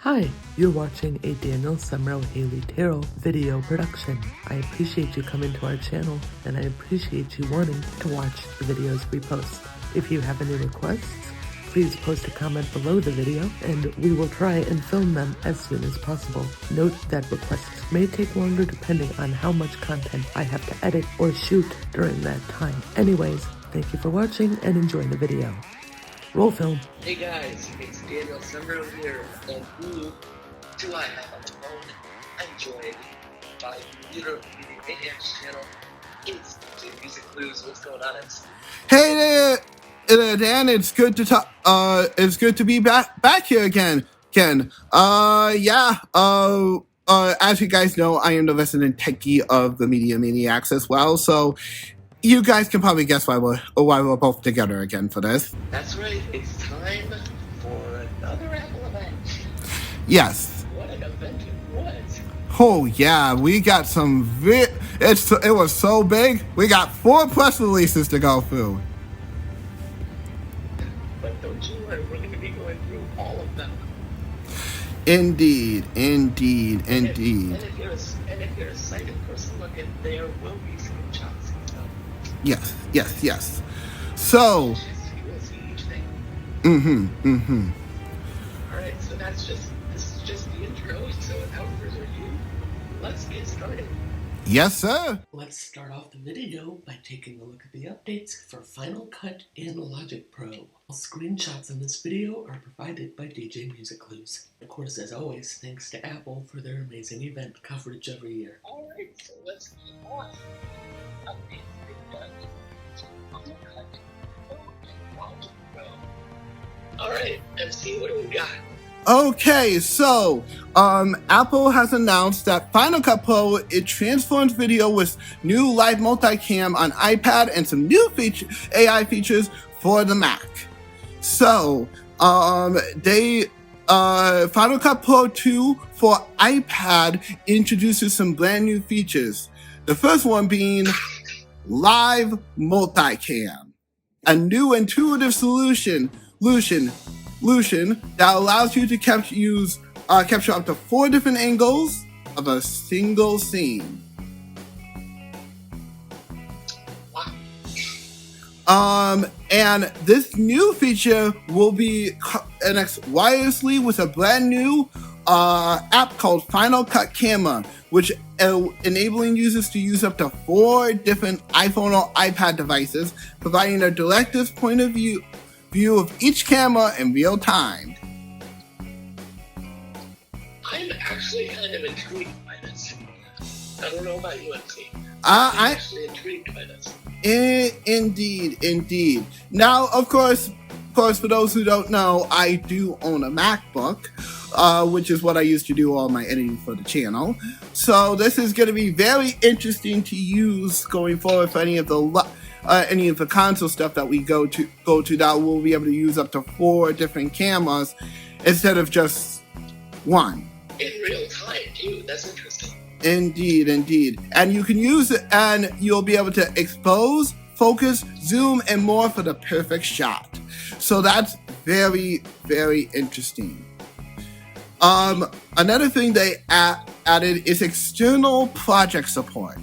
Hi, you're watching a Daniel Summerall Haley Terrell video production. I appreciate you coming to our channel, and I appreciate you wanting to watch the videos we post. If you have any requests, please post a comment below the video, and we will try and film them as soon as possible. Note that requests may take longer depending on how much content I have to edit or shoot during that time. Anyways, thank you for watching and enjoy the video. Roll film. Hey guys, it's Daniel Summerall here, and who do I have on the phone? I'm joined by Media Maniacs channel. It's MusicClues. What's going on? Hey there, Dan. It's good to talk. It's good to be back here again, Ken. As you guys know, I am the resident techie of the Media Maniacs as well. So you guys can probably guess why we're both together again for this. That's right. It's time for another Apple event. Yes. What an event it was. Oh yeah, we got some. It was so big. We got 4 press releases to go through. But don't you worry, we're going to be going through all of them. Indeed. And if you're a sighted person looking, there will be screenshots. Yes. So. You will see each thing. Alright, so this is just the intro, so without further ado, let's get started. Yes, sir. Let's start off the video by taking a look at the updates for Final Cut and Logic Pro. All screenshots in this video are provided by DJ MusicClues. Of course, as always, thanks to Apple for their amazing event coverage every year. Alright, so let's get on. Updates been done to Final Cut and Logic Pro. Alright, MC, what do we got? Okay, so Apple has announced that Final Cut Pro, it transforms video with new live multicam on iPad and some new AI features for the Mac. So Final Cut Pro 2 for iPad introduces some brand new features. The first one being live multicam, a new intuitive solution that allows you to capture up to 4 different angles of a single scene. And this new feature will be connected wirelessly with a brand new app called Final Cut Camera, which enabling users to use up to 4 different iPhone or iPad devices, providing a director's point of view of each camera in real time. I'm actually kind of intrigued by this. I don't know about you, MC. I'm actually intrigued by this. Indeed. Now, of course, for those who don't know, I do own a MacBook, which is what I used to do all my editing for the channel. So this is going to be very interesting to use going forward for any of the console stuff that we go to that we'll be able to use up to 4 different cameras instead of just 1. In real time, too. That's interesting. Indeed. And you can use it, and you'll be able to expose, focus, zoom, and more for the perfect shot. So that's very, very interesting. Another thing they added is external project support.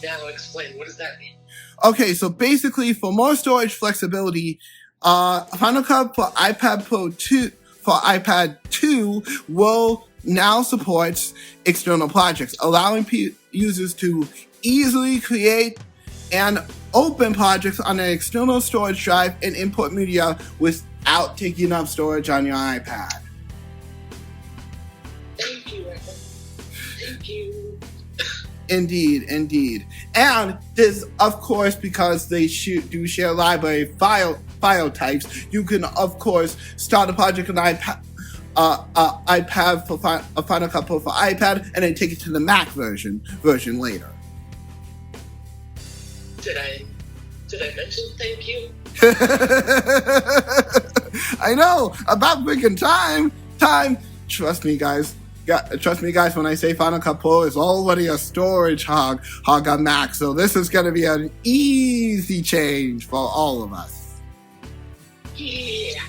Now explain, what does that mean? Okay, so basically, for more storage flexibility, Final Cut for iPad 2 will now support external projects, allowing users to easily create and open projects on an external storage drive and import media without taking up storage on your iPad. Thank you, Apple. Thank you. Indeed. And this, of course, because they do share library file types, you can, of course, start a project on iPad for a Final Cut Pro for iPad, and then take it to the Mac version later. Did I mention thank you? I know, about freaking time. Trust me, guys. When I say Final Cut Pro is already a storage hog on Mac, so this is going to be an easy change for all of us. Yeah.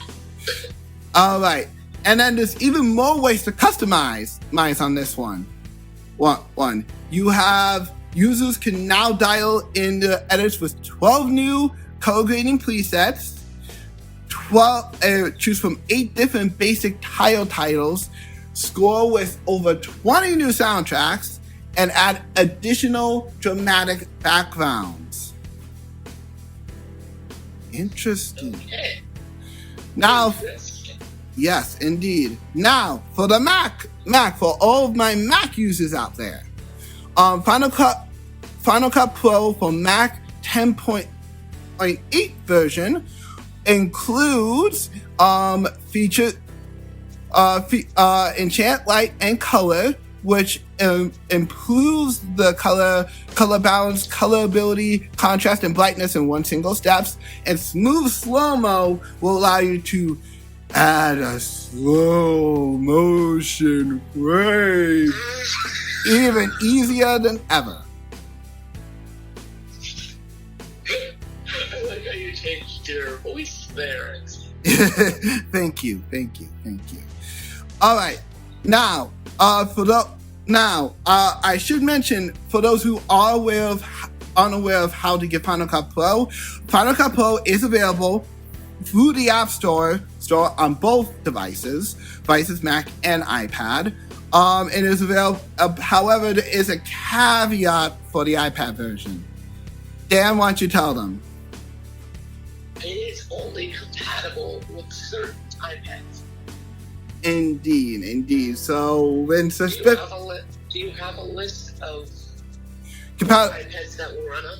All right. And then there's even more ways to customize on this one. Users can now dial in the edits with 12 new color grading presets, choose from 8 different basic tile titles, score with over 20 new soundtracks, and add additional dramatic backgrounds. Interesting. Okay. Now, yes, indeed. Now, for the Mac, for all of my Mac users out there, Final Cut Pro for Mac 10.8 version includes feature enchant light and color, which improves the color balance, colorability, contrast, and brightness in one single steps. And smooth slow-mo will allow you to add a slow motion frame, even easier than ever. I like how you changed your voice there. Thank you. All right, now I should mention, for those who are unaware of how to get Final Cut Pro is available through the App Store on both devices, Mac and iPad. It is available. However, there is a caveat for the iPad version. Dan, why don't you tell them? It is only compatible with certain iPads. Indeed. So when do you have a list of iPads that will run on?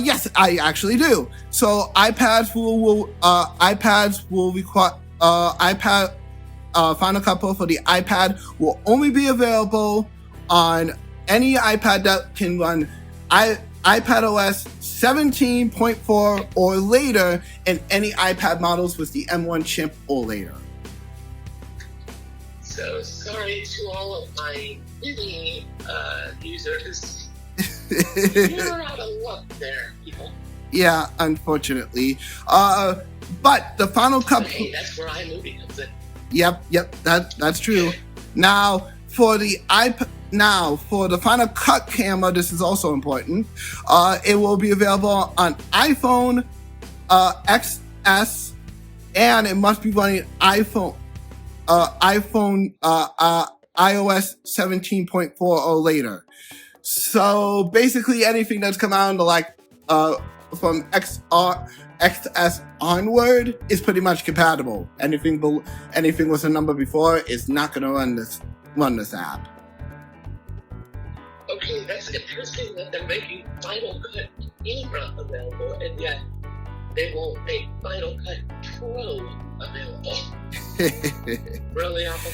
Yes, I actually do. So iPads will require Final Cut Pro for the iPad will only be available on any iPad that can run iPad OS 17.4 or later, and any iPad models with the M1 chip or later. So sorry to all of my mini users. You're out of luck there, people. Yeah, unfortunately. But the Final Cut... Hey, that's where iMovie comes in. Yep, that's true. Now, for the Final Cut camera, this is also important. It will be available on iPhone XS, and it must be running iOS 17.4 or later. So basically, anything that's come out from XS onward is pretty much compatible. Anything with a number before is not going to run this app. Okay, that's interesting that they're making Final Cut camera available, and yet they won't make Final Cut Pro available. Really, Apple?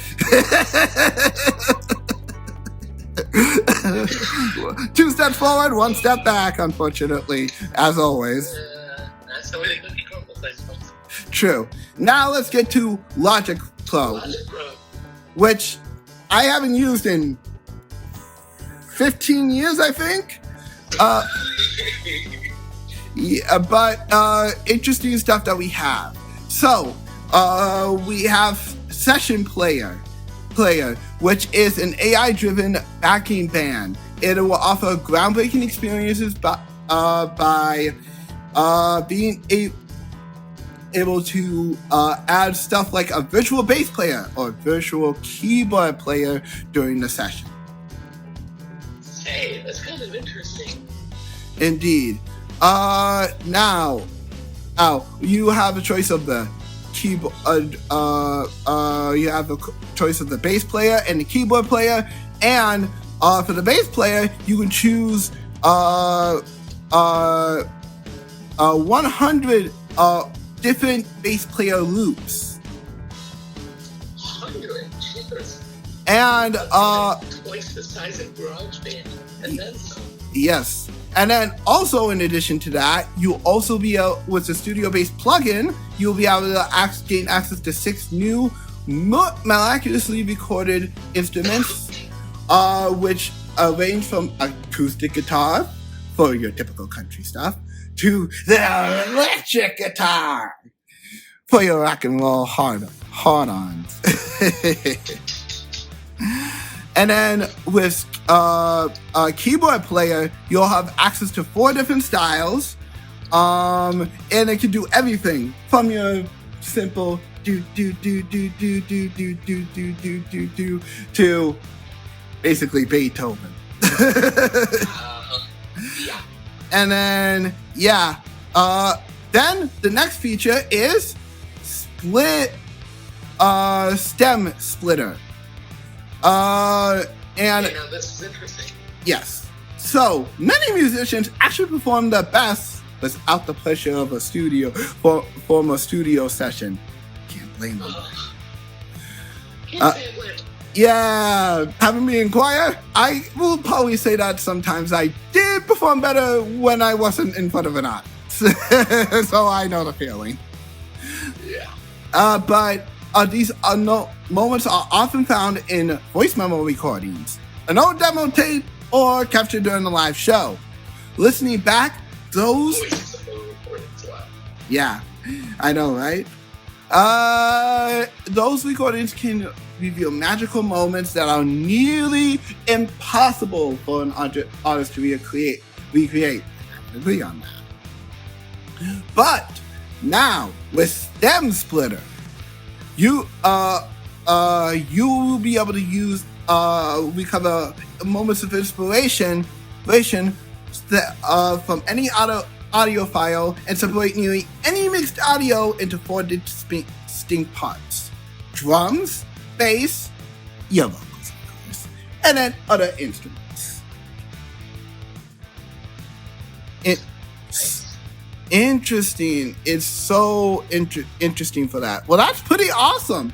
2 steps forward, 1 step back, unfortunately, as always. That's the way they cookie crumbles, I suppose. True. Now let's get to Logic Pro, which I haven't used in 15 years, I think. But interesting stuff that we have. So, we have Session Player, which is an AI-driven backing band. It will offer groundbreaking experiences by being able to add stuff like a virtual bass player or virtual keyboard player during the session. Hey, that's kind of interesting. Indeed. Now, you have a choice of the keyboard. You have a choice of the bass player and the keyboard player, and for the bass player, you can choose 100 different bass player loops. 100? Jesus. And twice the size of GarageBand, and then some. Yes. And then also in addition to that, you'll also be with the studio-based plugin, you'll be able to gain access to 6 new miraculously recorded instruments, which range from acoustic guitar for your typical country stuff to the electric guitar for your rock and roll hard hard-ons. And then with a keyboard player, you'll have access to 4 different styles. And it can do everything from your simple do to basically Beethoven. Yeah. And then then the next feature is stem splitter. And this is interesting. yes, so many musicians actually perform their best without the pressure of a studio from a studio session. Can't blame them. Yeah, having me in choir, I will probably say that sometimes I did perform better when I wasn't in front of an audience. So I know the feeling. Yeah. But these moments are often found in voice memo recordings, an old demo tape, or captured during a live show. Listening back, those... Yeah, I know, right? Those recordings can reveal magical moments that are nearly impossible for an artist to recreate. I agree on that. But now with Stem Splitter, you will be able to use recover moments of inspiration from any audio file and separate nearly any mixed audio into 4 distinct parts: drums, bass, your vocals, of course, and then other instruments. Interesting. It's so interesting for that. Well, that's pretty awesome.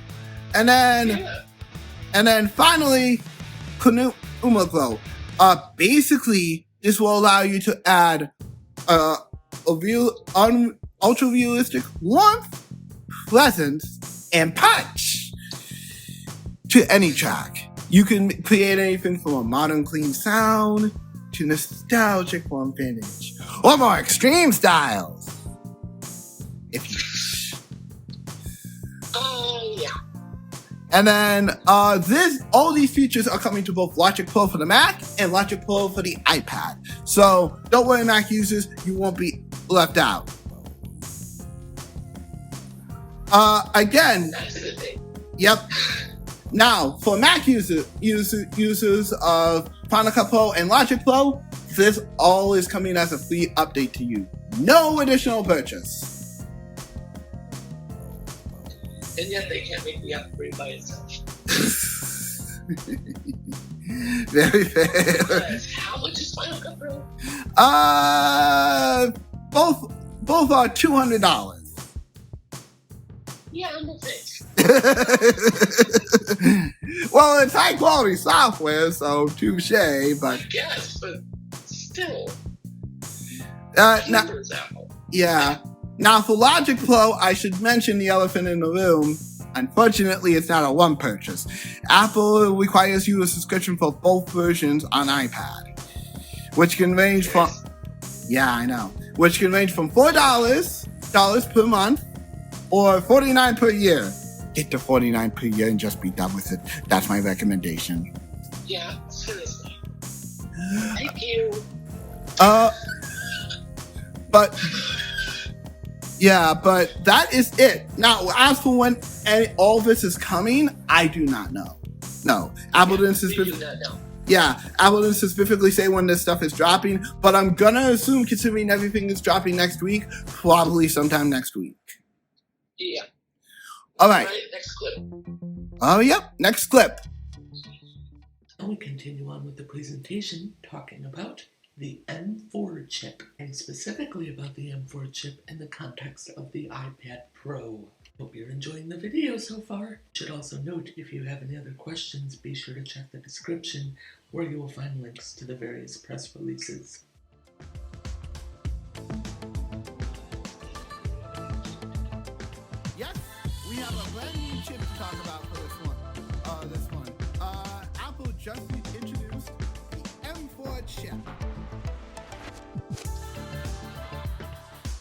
And then finally, MusicClues. Basically, this will allow you to add ultra realistic warmth, presence, and punch to any track. You can create anything from a modern clean sound to nostalgic warm vintage, or more extreme styles, if you wish. Oh yeah. And then all these features are coming to both Logic Pro for the Mac and Logic Pro for the iPad. So don't worry, Mac users, you won't be left out. Again, That's a good thing. Yep. Now, for Mac users of Final Cut Pro and Logic Pro, this all is coming as a free update to you. No additional purchase. And yet they can't make the upgrade by itself. Very fair. How much is Final Cut Pro? Both are $200. Yeah, I'm okay. Well, it's high quality software, so touche, but I guess, but still. Now for Logic Pro, I should mention the elephant in the room. Unfortunately, it's not a one purchase. Apple requires you a subscription for both versions on iPad, which can range from $4 per month or $49 per year. Get to $49 per year and just be done with it. That's my recommendation. Yeah, seriously. Thank you. But that is it. Now, as for when all this is coming, I do not know. No, Apple didn't specifically say when this stuff is dropping, but I'm gonna assume, considering everything is dropping next week, probably sometime next week. Yeah. All right. Next clip. Oh, yep. Next clip. Now we continue on with the presentation talking about the M4 chip, and specifically about the M4 chip in the context of the iPad Pro. Hope you're enjoying the video so far. Should also note, if you have any other questions, be sure to check the description where you will find links to the various press releases. Yes, we have a brand new chip to talk about for this one. Apple just introduced the M4 chip.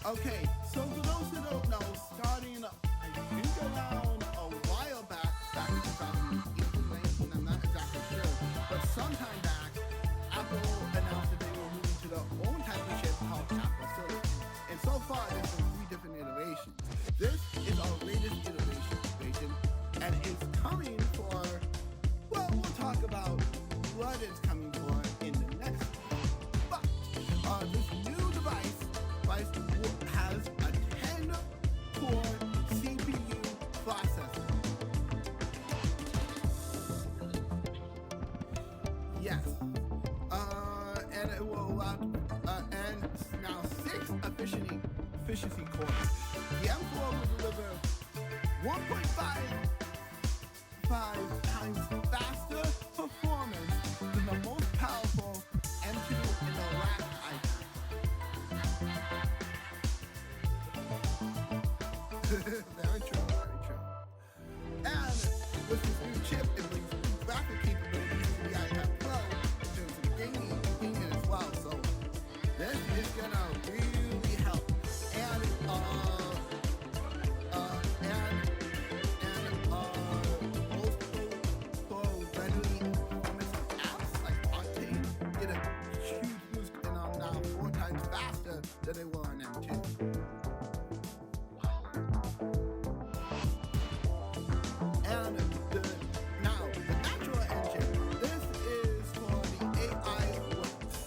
Okay, so for those who don't know, starting, I think around a while 2018, 2019, I'm not exactly sure. But sometime back, Apple announced that they were moving to their own type of chip called Apple Silicon. And so far, there's been 3 different iterations. This is our latest iteration, and it's coming for, well, we'll talk about what it's coming for in the next one. But this new device has a 10-core CPU processor. Yes. And it will allow, and now 6 efficiency cores. The M4 will deliver 1.5 times faster performance than the most powerful M2 in the last iPad. Very true, very true. And with this new chip, it brings graphic capabilities to the iPad Pro in terms of gaming as well. So this is gonna really help. And most pro-friendly performance apps like Octane get a huge boost and are now 4 times faster than they were on M2. And the natural engine, this is for the AI works.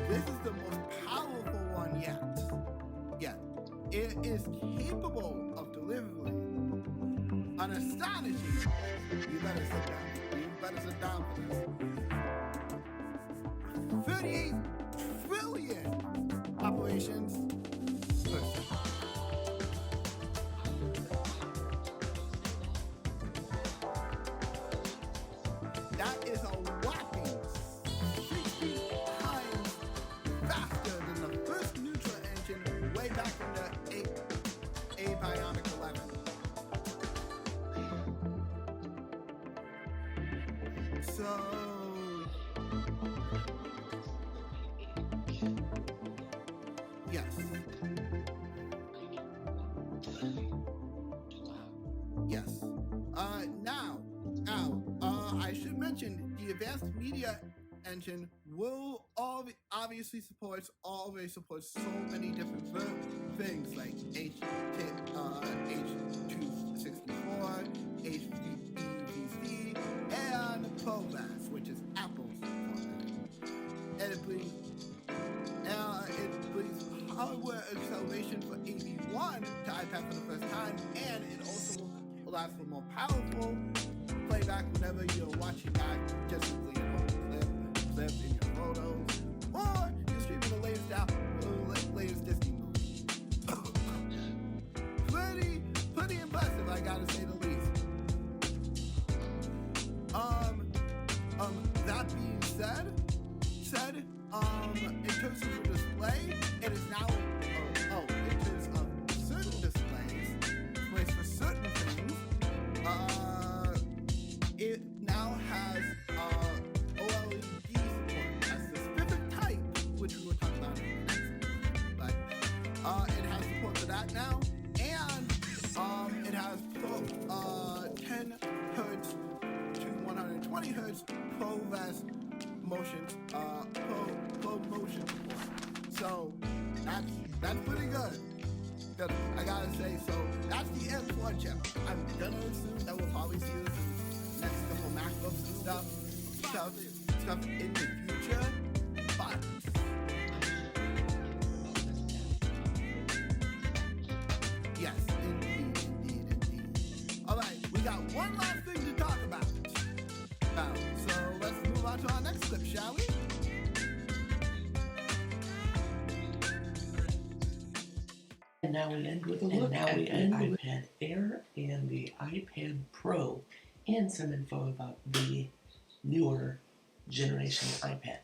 This is the most powerful one yet. It is capable of delivering an astonishing, you better sit down for this, 38 trillion operations per second. That is a whopping 60 times faster than the first neutral engine way back in the A Bionic 11. So, yes. I should mention the advanced media engine will obviously supports so many different things like H.264, HEVC, and ProVAS, which is Apple's format. And it brings hardware acceleration for AV1 to iPad for the first time, and it also allows for more powerful playback whenever you're watching back, just simply an old clip in your photos, or you're streaming the latest Disney movie. pretty impressive, I gotta say the least. That being said, in terms of the display, it is now, in terms of certain displays for certain things, it now has OLED support as the specific type, which we will talk about in the next one. But it has support for that now, and it has 10 hertz to 120 hertz ProVAS motion support. So that's pretty good. I gotta say, so that's the M4 chip. I'm gonna assume that we'll probably see this in next couple MacBooks and stuff in the future, but yes, indeed. All right, we got one last thing to talk about. So let's move on to our next clip, shall we? And now we end with a look at the iPad Air and the iPad Pro, and some info about the newer generation iPad.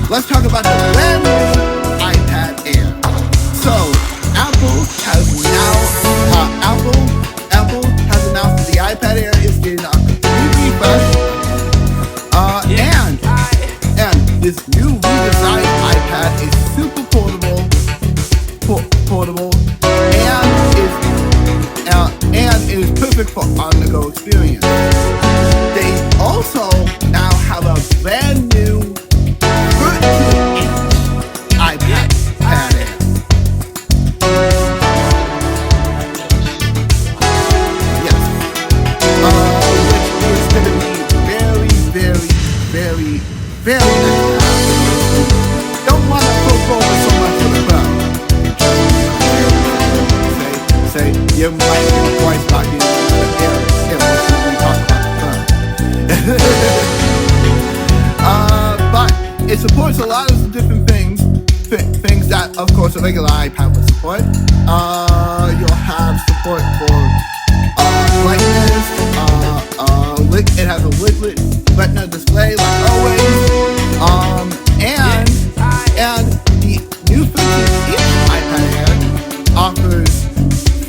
Let's talk about the brand new iPad Air. So, Apple has announced that the iPad Air is getting a complete refresh. And this new redesigned iPad is super portable, and is perfect for on-the-go experience. They also now have a brand new 13-inch iPad Air. Yes. Which is going to be very nice to have. Don't want to poke over so much for the crowd. Say, you might get twice about you. Here, we talk about the crowd. But it supports a lot of different things that, of course, a regular iPad would support. You'll have support for brightness. It has a liquid retina display, like always. And the new 13-inch iPad Air offers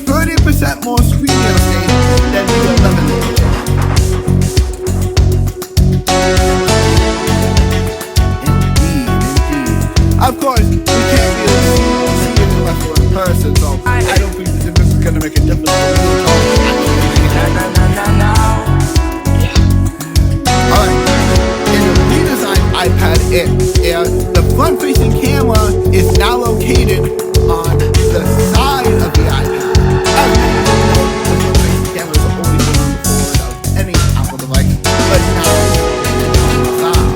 30% more screen real estate than the 11-inch. Of course, we can't really see it unless we're in person, so I don't think the difference is going to make a difference. Alright, in the redesigned iPad Air, the front-facing camera is now located on the side of the iPad. As you know, the front-facing cameras have always been on the forward of any Apple device, but now it's on the side.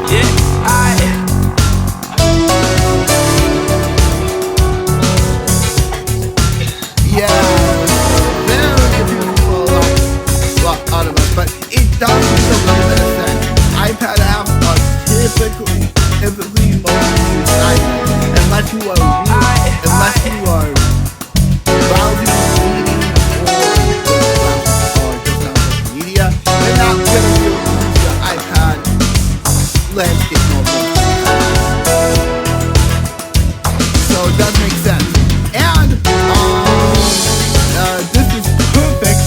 But it does make a little bit of sense. iPad apps are typically mostly used unless you are browsing, reading, or just on social media. You're not gonna be able to use your iPad landscape mode. So it does make sense. And this is perfect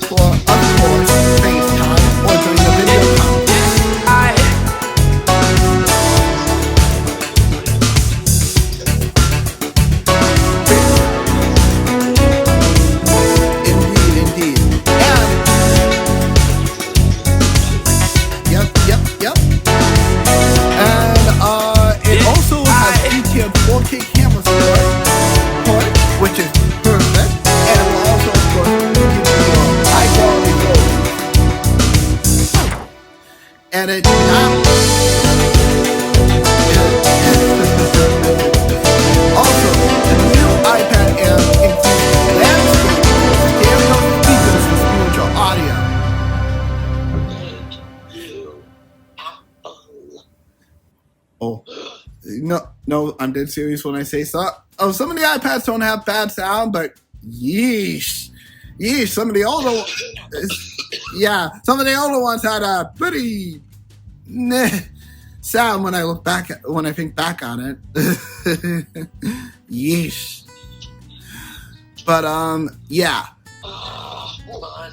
for, of course, FaceTime or during the video call. Indeed. And and it now also the new iPad Air includes landscape stereo speakers for spiritual audio. Thank you, Apple. Oh, no, I'm dead serious when I say so. Oh, some of the iPads don't have bad sound, but yeesh, some of the older, some of the older ones had a pretty sound when I think back on it. Yeesh. But Hold on.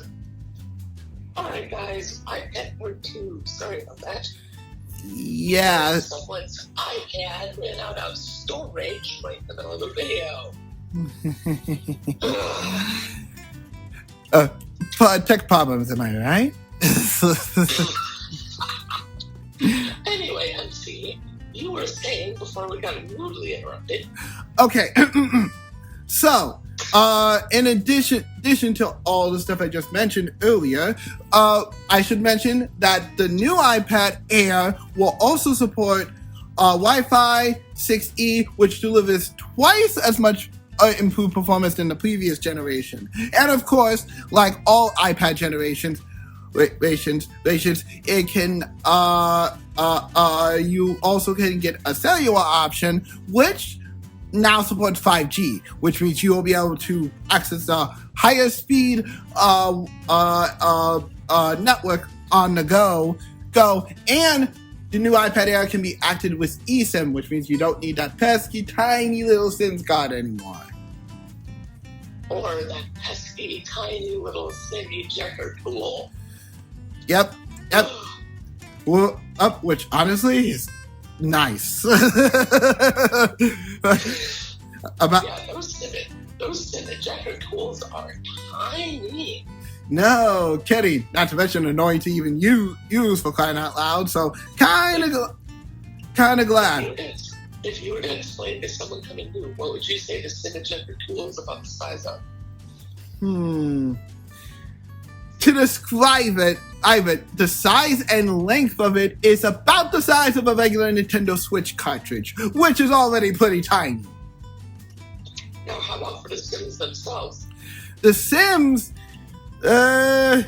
Alright guys, iPad word 2. Sorry about that. Yeah. Someone's iPad ran out of storage right in the middle of the video. Tech problems, am I right? Anyway, MC, you were saying before we got rudely interrupted. Okay. So, in addition to all the stuff I just mentioned earlier, I should mention that the new iPad Air will also support Wi-Fi 6E, which delivers twice as much improved performance than the previous generation. And of course, like all iPad generations, it can you also can get a cellular option, which now supports 5G, which means you will be able to access the higher speed network on the go, and the new iPad Air can be activated with eSIM, which means you don't need that pesky tiny little SIM card anymore. Or that pesky tiny little SIM ejector tool. Yep. Well, which honestly is nice. Those SIM ejector tools are tiny. No kidding. Not to mention annoying to even use for crying out loud. So kind of glad. If you were to explain to someone coming new, what would you say the SIM ejector tool is about the size of? To describe it, the size and length of it is about the size of a regular Nintendo Switch cartridge, which is already pretty tiny. Now, how about for the Sims themselves? The Sims, let's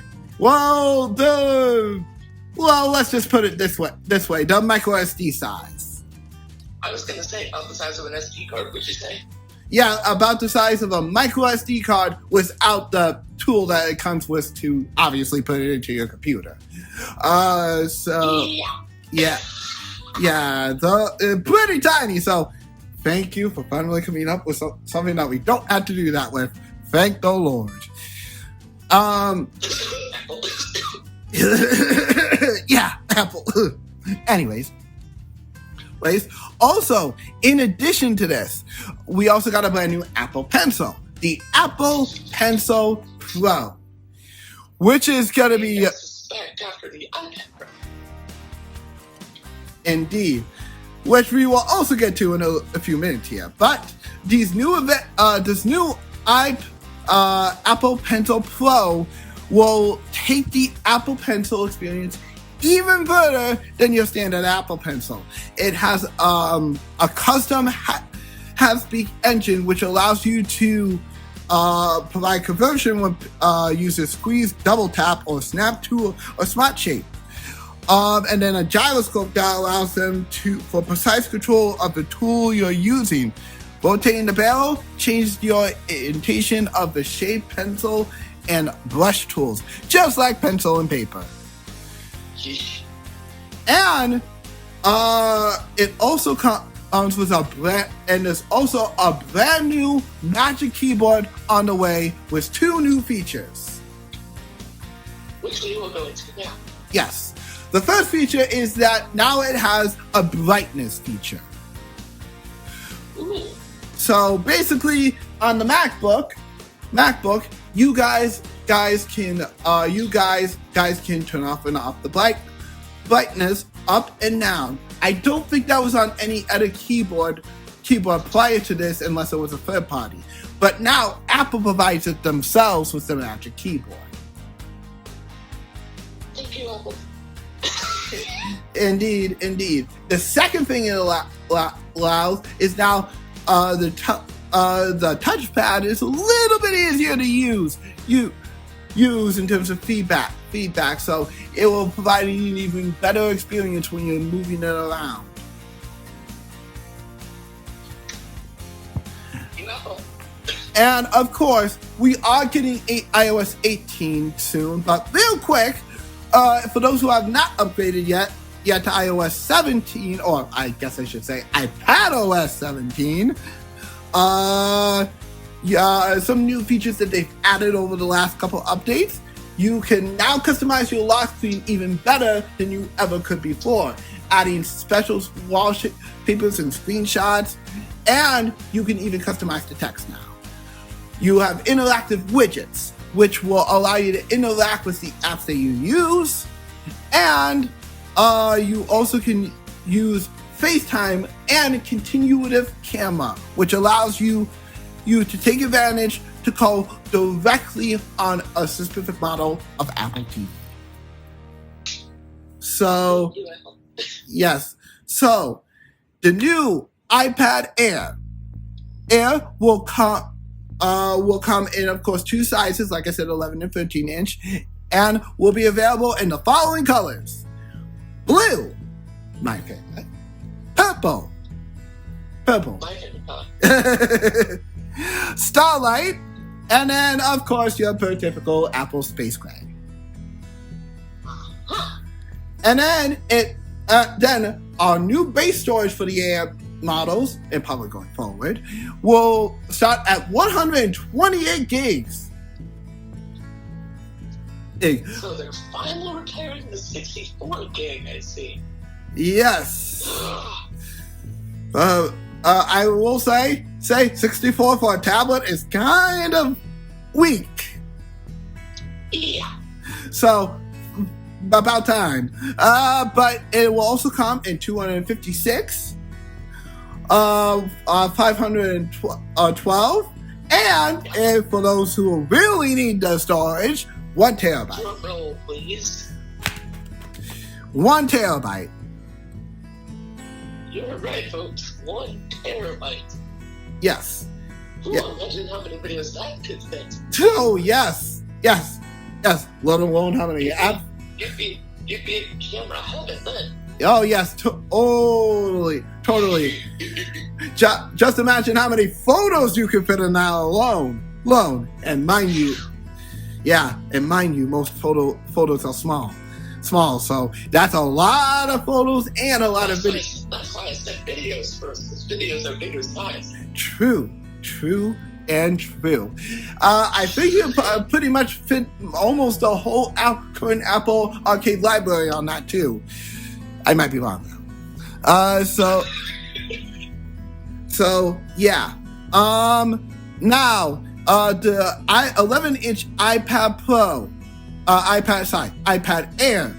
just put it this way, the micro SD size. I was going to say, about the size of an SD card, would you say? Yeah, about the size of a micro SD card without the tool that it comes with to obviously put it into your computer. Pretty tiny. So thank you for finally coming up with something that we don't have to do that with. Thank the Lord. Apple. Anyways, also, in addition to this, we also got a brand new Apple Pencil, the Apple Pencil Pro, which is going to be after the iPad Pro. Indeed, which we will also get to in a few minutes here. But this new Apple Pencil Pro will take the Apple Pencil experience even further than your standard Apple Pencil. It has a custom half-speak engine which allows you to provide conversion when users squeeze, double tap, or snap to a smart shape. And then a gyroscope that allows them for precise control of the tool you're using. Rotating the barrel changes the orientation of the shape, pencil, and brush tools, just like pencil and paper. And it also comes with there's also a brand new Magic Keyboard on the way with 2 new features. Which we will go into now. Yes. The first feature is that now it has a brightness feature. Ooh. So basically, on the MacBook, you guys can turn off and off the brightness up and down. I don't think that was on any other keyboard prior to this, unless it was a third party. But now Apple provides it themselves with the Magic Keyboard. Thank you, Apple. Indeed, indeed. The second thing it allows is now the touchpad is a little bit easier to use in terms of feedback. So it will provide an even better experience when you're moving it around. And of course, we are getting iOS 18 soon. But real quick, for those who have not upgraded yet to iOS 17, or I guess I should say iPadOS 17, some new features that they've added over the last couple updates. You can now customize your lock screen even better than you ever could before, adding special wallpapers and screenshots, and you can even customize the text now. You have interactive widgets, which will allow you to interact with the apps that you use, and you also can use FaceTime and continuative camera, which allows you to take advantage to call directly on a specific model of Apple TV. So, yes. So, the new iPad Air will come in, of course, two sizes, like I said, 11 and 13 inch, and will be available in the following colors: blue, my favorite, purple, my favorite, starlight, and then, of course, your prototypical Apple Space Gray. And then our new base storage for the Air models, and probably going forward, will start at 128 gigs. So they're finally retiring the 64 gig, I see. Yes. I will say 64 for a tablet is kind of weak. Yeah. So, about time. But it will also come in 256, 512, and for those who really need the storage, 1 terabyte. Drum roll, please. 1 terabyte. You're right, folks. 1 terabyte. Yes. Imagine how many videos that could fit. Oh, yes. Let alone how many apps. You'd be in camera heaven then. Oh, yes. Totally. Just imagine how many photos you could fit in that alone. And mind you, most photos are small, so that's a lot of photos and a lot of videos. That's why I said videos first, because videos are bigger size. True. I think you pretty much fit almost the whole current Apple Arcade library on that too. I might be wrong though. So yeah. Now the 11-inch iPad Pro, iPad Air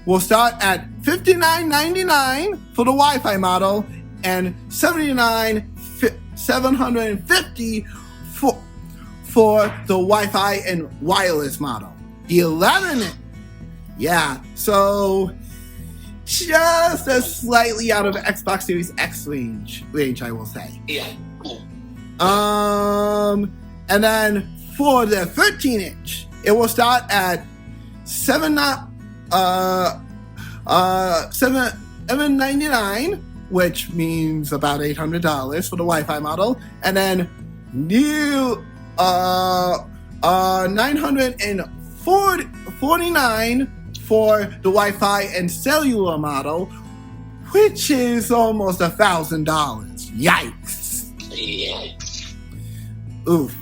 will start at $59.99 for the Wi-Fi model and $750 for the Wi-Fi and wireless model. The 11, so just a slightly out of Xbox Series X range, I will say. Yeah. And then for the 13-inch, it will start at $799, which means about $800 for the Wi-Fi model, and then new $949 for the Wi-Fi and cellular model, which is almost $1,000. Yikes! Oof.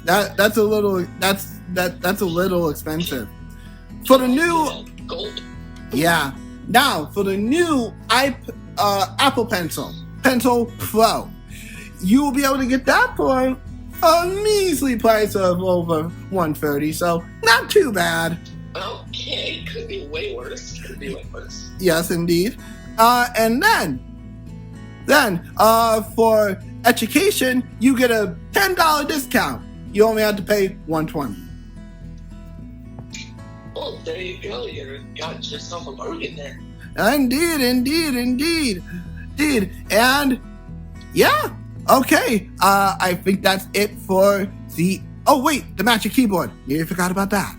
That's a little expensive. For the new Now for the new Apple Pencil Pro, you will be able to get that for a measly price of over $130, so not too bad. Okay, could be way worse. Yes, indeed. And then for education, you get a $10 discount. You only have to pay $120. Well, there you go. You got yourself a bargain there. Indeed. And yeah, okay. I think that's it for the. Oh wait, the Magic Keyboard. You forgot about that.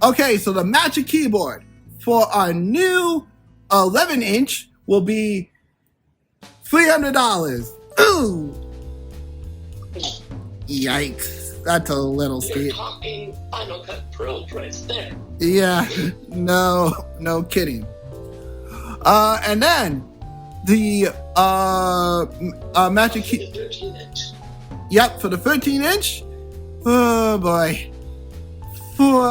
Okay, so the Magic Keyboard for our new 11-inch will be $300. Ooh, yikes! That's a little You're steep. talking Final Cut Pro price there. Yeah, no kidding. And then the Magic Key. The 13-inch. Yep, for the 13-inch. Oh boy, for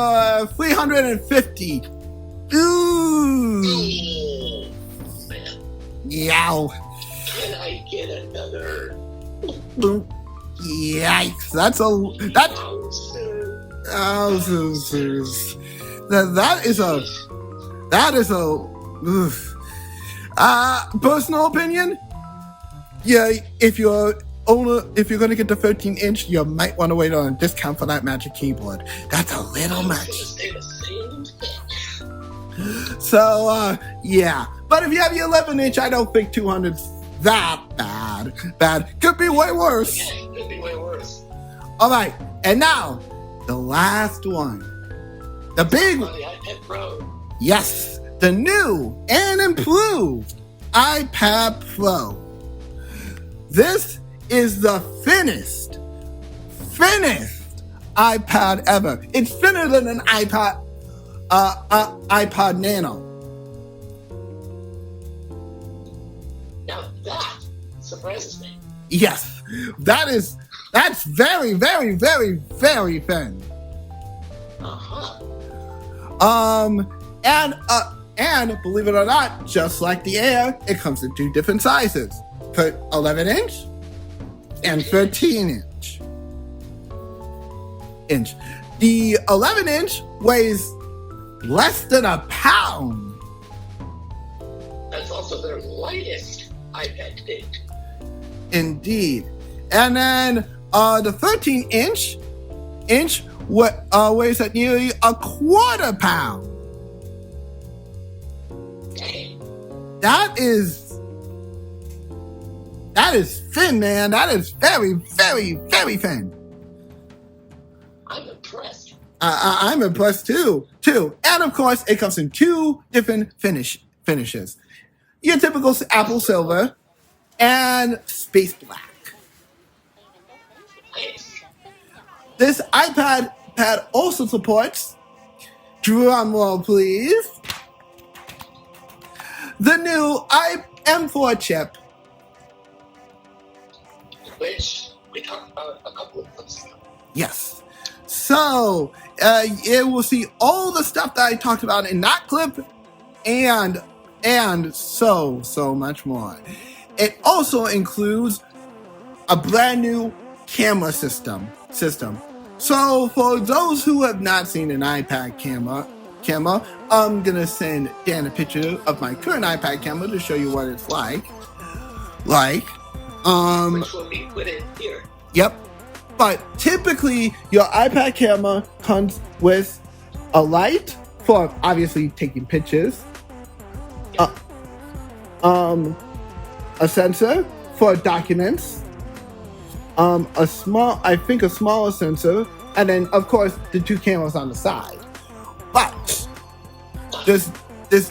$350. Ooh, Oh, man. yow. Can I get another Yikes! That's a oof. Personal opinion. Yeah, if you're gonna get the 13-inch, you might want to wait on a discount for that Magic Keyboard. That's a little much. So yeah, but if you have the 11-inch, I don't think 200's that bad. Could be way worse. Okay, could be way worse. All right, and now the last one, the big On the iPad Pro. yes, the new and improved iPad Pro. This is the thinnest iPad ever. It's thinner than an iPad Nano. Now that surprises me. Yes, that's very thin. And believe it or not, just like the Air, it comes in two different sizes: 11-inch and 13-inch. The 11-inch weighs less than a pound. That's also their lightest iPad to date. Indeed. And then the 13-inch weighs at nearly a quarter pound. Dang. That is thin, man. That is very thin. I'm impressed. I'm impressed too. And of course, it comes in two different finishes. Your typical Apple Silver and Space Black. Nice. This iPad also supports, drumroll please, the new M4 chip. Which we talked about a couple of clips ago. Yes. So, it will see all the stuff that I talked about in that clip and so much more. It also includes a brand new camera system. So, for those who have not seen an iPad camera, I'm gonna send Dan a picture of my current iPad camera to show you what it's like. Which will be put in here. Yep. But typically, your iPad camera comes with a light for obviously taking pictures, a sensor for documents, a smaller sensor, and then of course the two cameras on the side. But this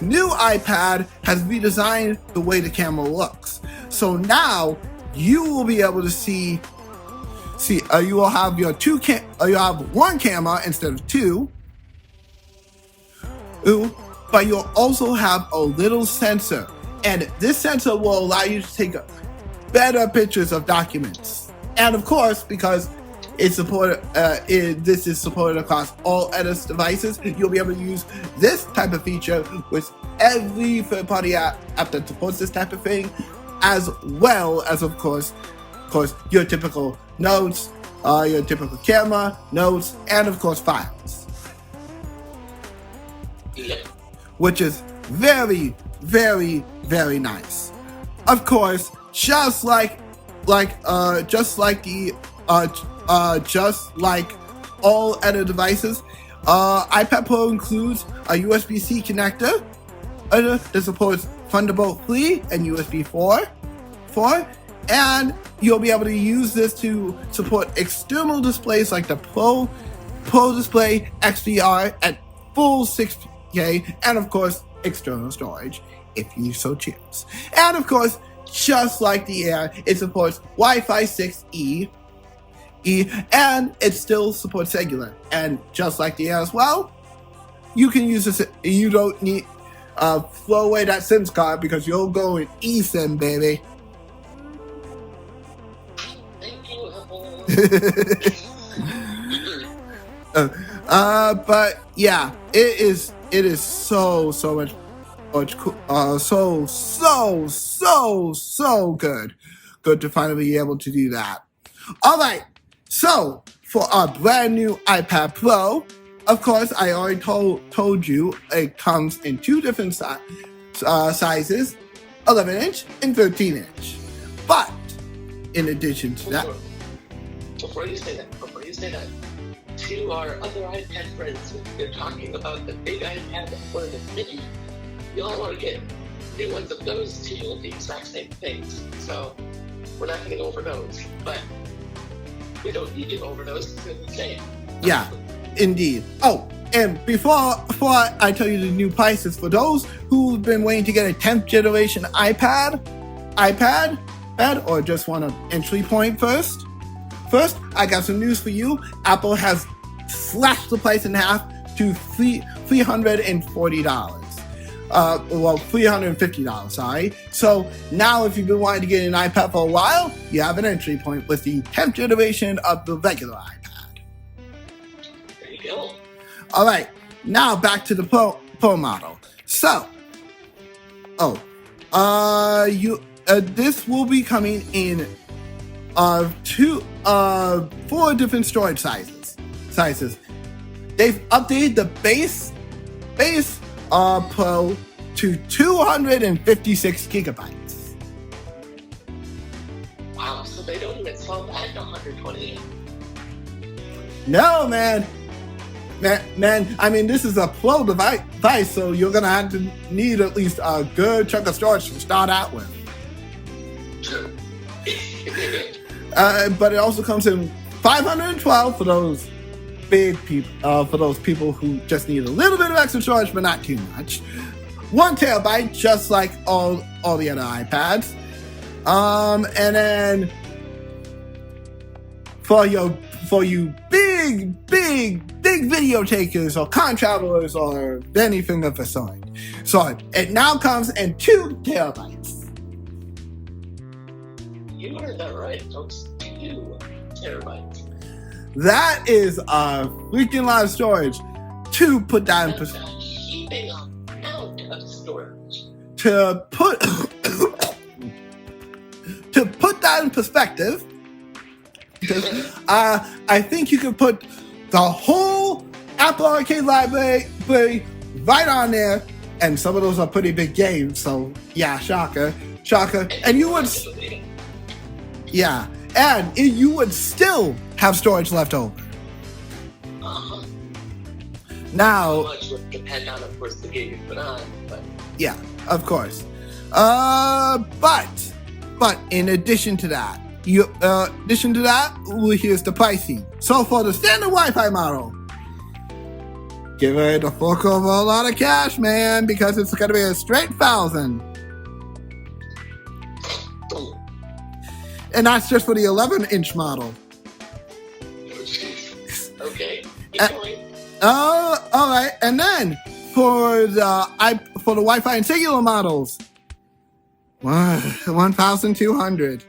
new iPad has redesigned the way the camera looks. So now you will be able to see. You will have you have one camera instead of two. But you'll also have a little sensor, and this sensor will allow you to take better pictures of documents. And of course, because this is supported across all Edis devices, you'll be able to use this type of feature with every third-party app that supports this type of thing, as well as, of course, your typical notes, your typical camera, notes, and of course files. Yeah. Which is very nice. Of course, just like all other devices. iPad Pro includes a USB-C connector that supports Thunderbolt 3 and USB 4, and you'll be able to use this to support external displays like the Pro Display XDR at full 6K, and of course, external storage if you so choose. And of course, just like the Air, it supports Wi-Fi 6E, and it still supports cellular. And just like the Air as well, you can use this. You don't need throw away that SIMS card because you'll go in eSIM, baby. Thank you. But yeah, it is so much cool, so good to finally be able to do that. All right, so for our brand new iPad Pro, of course, I already told you it comes in two different sizes, 11-inch and 13-inch. But in addition to that, before you say that, to our other iPad friends, they're talking about the big iPad or the mini. You all want to get new ones of those two, the exact same things. So we're not going to go over those, but we don't need to go over those because they're the same. Yeah, indeed. Oh, and before I tell you the new prices for those who've been waiting to get a 10th generation iPad, or just want an entry point first, I got some news for you. Apple has slashed the price in half to $340. $350, sorry. So now if you've been wanting to get an iPad for a while, you have an entry point with the 10th generation of the regular iPad. There you go. All right, now back to the Pro model. So, this will be coming in 4 different storage sizes. They've updated the base Pro to 256 gigabytes. Wow, so they don't even sell that at 128. No, man. I mean, this is a Pro device, so you're gonna have to need at least a good chunk of storage to start out with. True. But it also comes in 512 for those big people, for those people who just need a little bit of extra storage, but not too much. 1 terabyte, just like all the other iPads. And then for you big video takers or con travelers or anything of the sort. So it now comes in 2 terabytes. You heard that right, folks. 2 terabytes. That is a freaking lot of storage to put that in perspective. That's a heaping amount of storage. To put that in perspective, because I think you could put the whole Apple Arcade library right on there, and some of those are pretty big games. So yeah, shocker, and you would. Yeah, and you would still have storage left over. Uh-huh. Now, much would depend on, of course, the game you put on, but yeah, of course. But in addition to that, here's the pricing. So for the standard Wi-Fi model, give it a fork over a lot of cash, man, because it's gonna be a straight 1,000. And that's just for the 11-inch model. Okay, keep going. All right. And then for the Wi-Fi and cellular models, 1,200.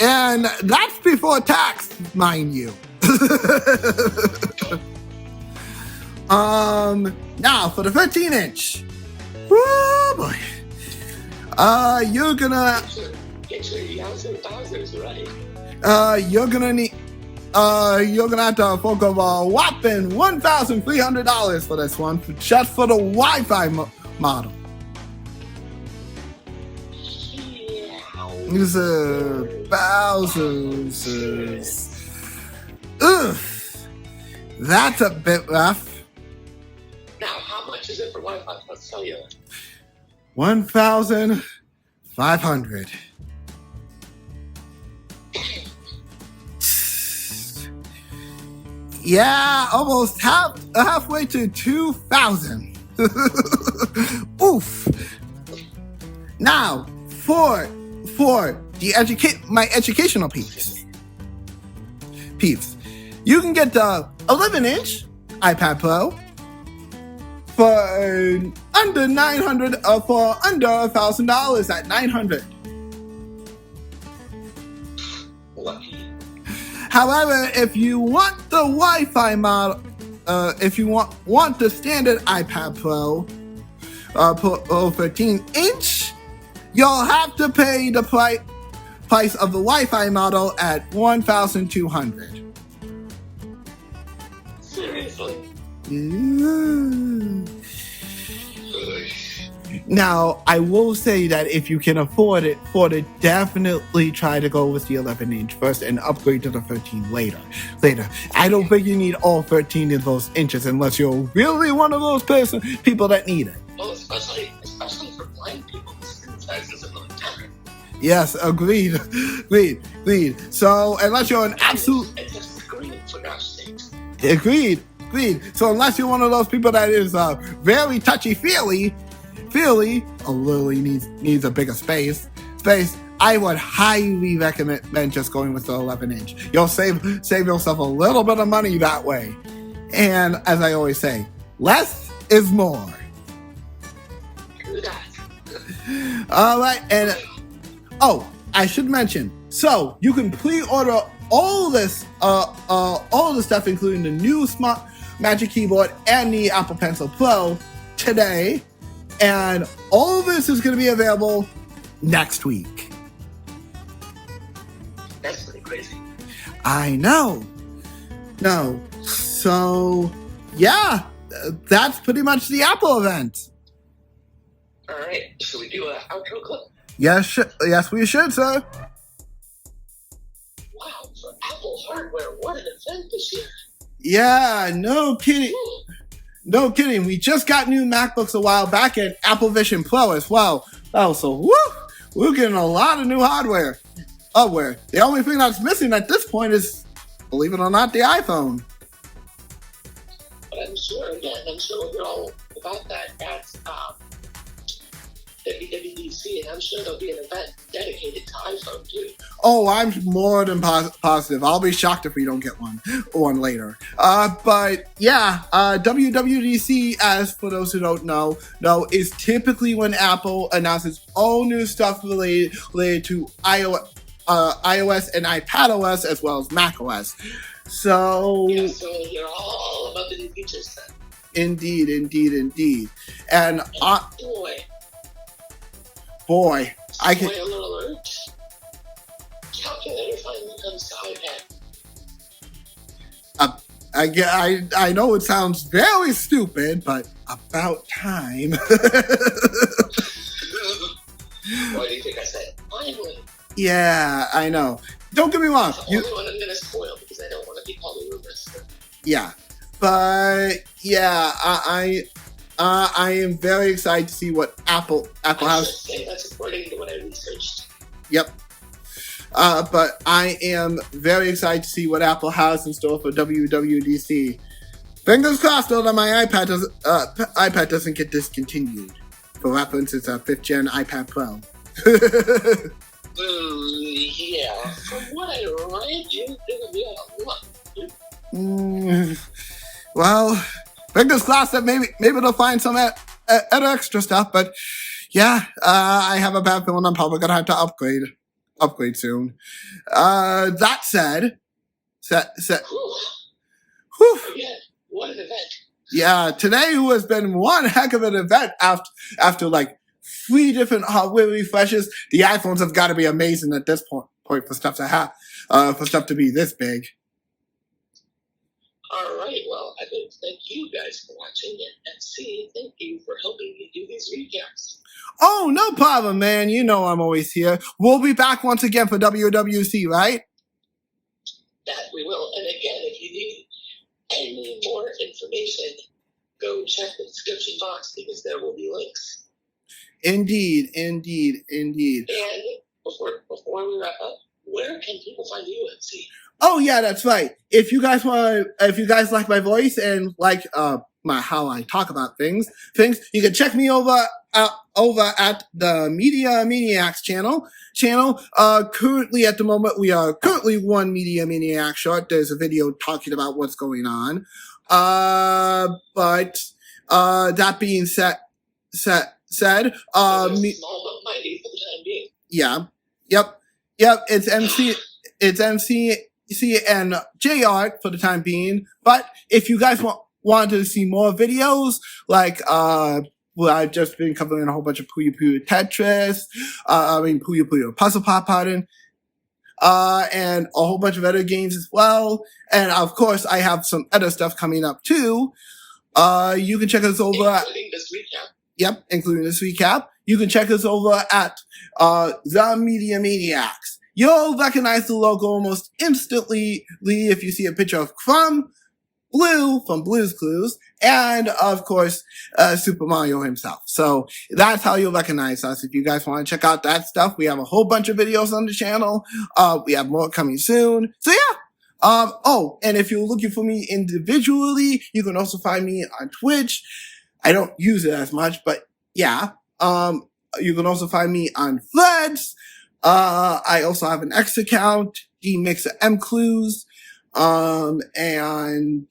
And that's before tax, mind you. Now for the 13-inch. Woo boy. You're gonna Get your yous and thousands right. you're gonna have to fork over a whopping $1,300 for this one, just for the Wi-Fi model. Yeah. It's Ugh, that's a bit rough. Now, how much is it for Wi-Fi plus cellular? 1,500. Yeah, almost halfway to 2,000. Oof. Now, for my educational peeps, you can get the 11-inch iPad Pro for under $1,000 at $900. Lucky. However, if you want the Wi-Fi model, if you want the standard iPad Pro 13-inch, you'll have to pay the price of the Wi-Fi model at $1,200. Seriously? Now, I will say that if you can afford it, definitely try to go with the 11-inch first and upgrade to the 13 later. I don't think you need all 13 of those inches unless you're really one of those people that need it. Well, especially for blind people, the screen size doesn't really matter. Yes, agreed. So, unless you're an absolute... It's a screen, for God's sakes. Agreed. So, unless you're one of those people that is very touchy-feely, or literally needs a bigger space, I would highly recommend just going with the 11-inch. You'll save yourself a little bit of money that way. And as I always say, less is more. All right, and I should mention, so you can pre-order all this stuff, including the new Smart Magic Keyboard and the Apple Pencil Pro today, and all of this is going to be available next week. That's pretty crazy. I know. No. So, yeah, that's pretty much the Apple event. All right, should we do an outro clip? Yes, we should, sir. Wow, for Apple hardware, what an event this year. Yeah, no kidding. No kidding. We just got new MacBooks a while back and Apple Vision Pro as well. Oh, so we're getting a lot of new hardware. The only thing that's missing at this point is, believe it or not, the iPhone. But I'm sure we'll hear all about that at WWDC, and I'm sure there'll be an event dedicated to iPhone too. Oh, I'm more than positive. I'll be shocked if we don't get one later. But yeah, WWDC, as for those who don't know, is typically when Apple announces all new stuff related to iOS and iPadOS as well as macOS. So yeah, so we'll hear all about the new features then. Indeed. And boy, I can. Spoiler alert. Calculator finally comes to iPad. I know it sounds very stupid, but about time. Why do you think I said finally? Yeah, I know. Don't get me wrong. That's the only one I'm going to spoil because I don't want to be called a rumorist. Yeah, but yeah, I am very excited to see what Apple has. That's according to what I researched. Yep. But I am very excited to see what Apple has in store for WWDC. Fingers crossed, though, that my iPad doesn't get discontinued. For reference, it's a 5th gen iPad Pro. Yeah. From what I read, you're going to be out of luck. Well, fingers crossed that maybe they'll find some extra stuff. But yeah, I have a bad feeling I'm probably gonna have to upgrade soon. That said, whew. Again, what an event! Yeah, today has been one heck of an event. After like 3 different hardware refreshes, the iPhones have got to be amazing at this point for stuff to be this big. Alright, well, I'd like to thank you guys for watching, and MC, thank you for helping me do these recaps. Oh, no problem, man. You know I'm always here. We'll be back once again for WWC, right? That we will, and again, if you need any more information, go check the description box because there will be links. Indeed. And before we wrap up, where can people find you, MC? Oh yeah, that's right. If you guys like my voice and like how I talk about things, you can check me over at the Media Maniacs channel. Currently at the moment we are one Media Maniacs short. There's a video talking about what's going on. But that being said, small but mighty for the time being. Yeah. Yep. It's MC and JArt for the time being. But if you guys want to see more videos, like well, I've just been covering a whole bunch of Puyo Puyo Tetris, Puyo Puyo Puzzle Pop, pardon, and a whole bunch of other games as well. And of course, I have some other stuff coming up too. You can check us over, including this recap. Yep, including this recap. You can check us over at the Media Maniacs. You'll recognize the logo almost instantly if you see a picture of from Blue's Clues, and of course, Super Mario himself. So that's how you'll recognize us. If you guys want to check out that stuff, we have a whole bunch of videos on the channel. We have more coming soon. So yeah. Oh, and if you're looking for me individually, you can also find me on Twitch. I don't use it as much, but yeah. You can also find me on Threads. I also have an X account, DMixerMClues. And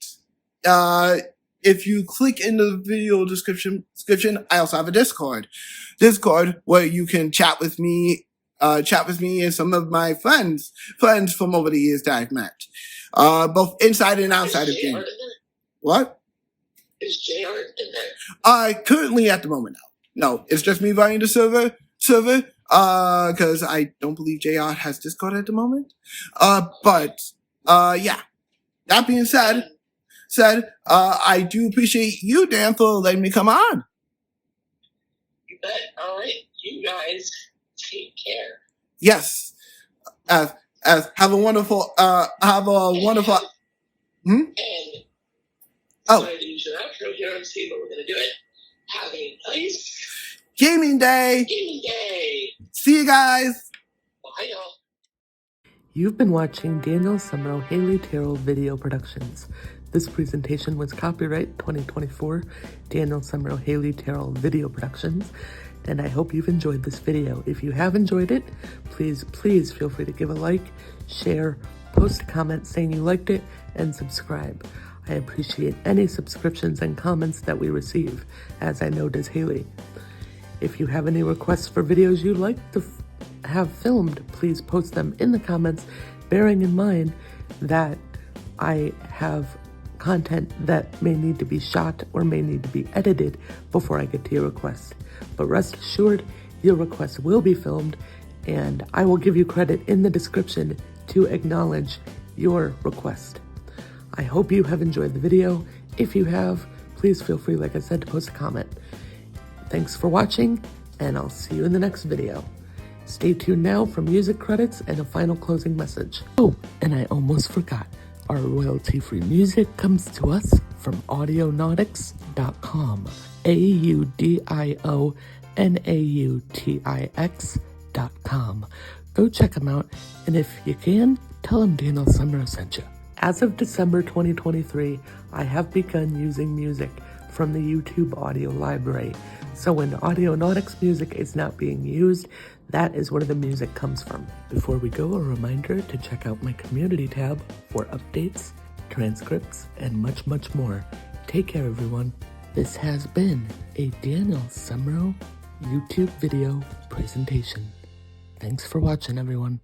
if you click in the video description, I also have a Discord where you can chat with me and some of my friends from over the years that I've met, both inside and outside of games. What? Is JArt in there? Currently at the moment, no, it's just me running the server, cause I don't believe JArt has Discord at the moment. But yeah, that being said, I do appreciate you, Dan, for letting me come on. You bet. All right. You guys take care. Yes. Have a wonderful, And sorry to use your outro here, MC, but we're going to do it. Have a nice gaming day. See you guys. Bye, y'all. You've been watching Daniel Summerall Haley Terrell Video Productions. This presentation was copyright 2024 Daniel Summerall Haley Terrell Video Productions, and I hope you've enjoyed this video. If you have enjoyed it, please feel free to give a like, share, post a comment saying you liked it, and subscribe. I appreciate any subscriptions and comments that we receive, as I know does Haley. If you have any requests for videos you'd like to have filmed, please post them in the comments, bearing in mind that I have content that may need to be shot or may need to be edited before I get to your request. But rest assured, your request will be filmed, and I will give you credit in the description to acknowledge your request. I hope you have enjoyed the video. If you have, please feel free, like I said, to post a comment. Thanks for watching, and I'll see you in the next video. Stay tuned now for music credits and a final closing message. Oh, and I almost forgot. Our royalty-free music comes to us from audionautix.com. AUDIONAUTIX.com. Go check them out, and if you can, tell them Daniel Summerall sent you. As of December 2023, I have begun using music from the YouTube audio library. So when Audionautix music is not being used, that is where the music comes from. Before we go, a reminder to check out my community tab for updates, transcripts, and much, much more. Take care, everyone. This has been a Daniel Summerall YouTube video presentation. Thanks for watching, everyone.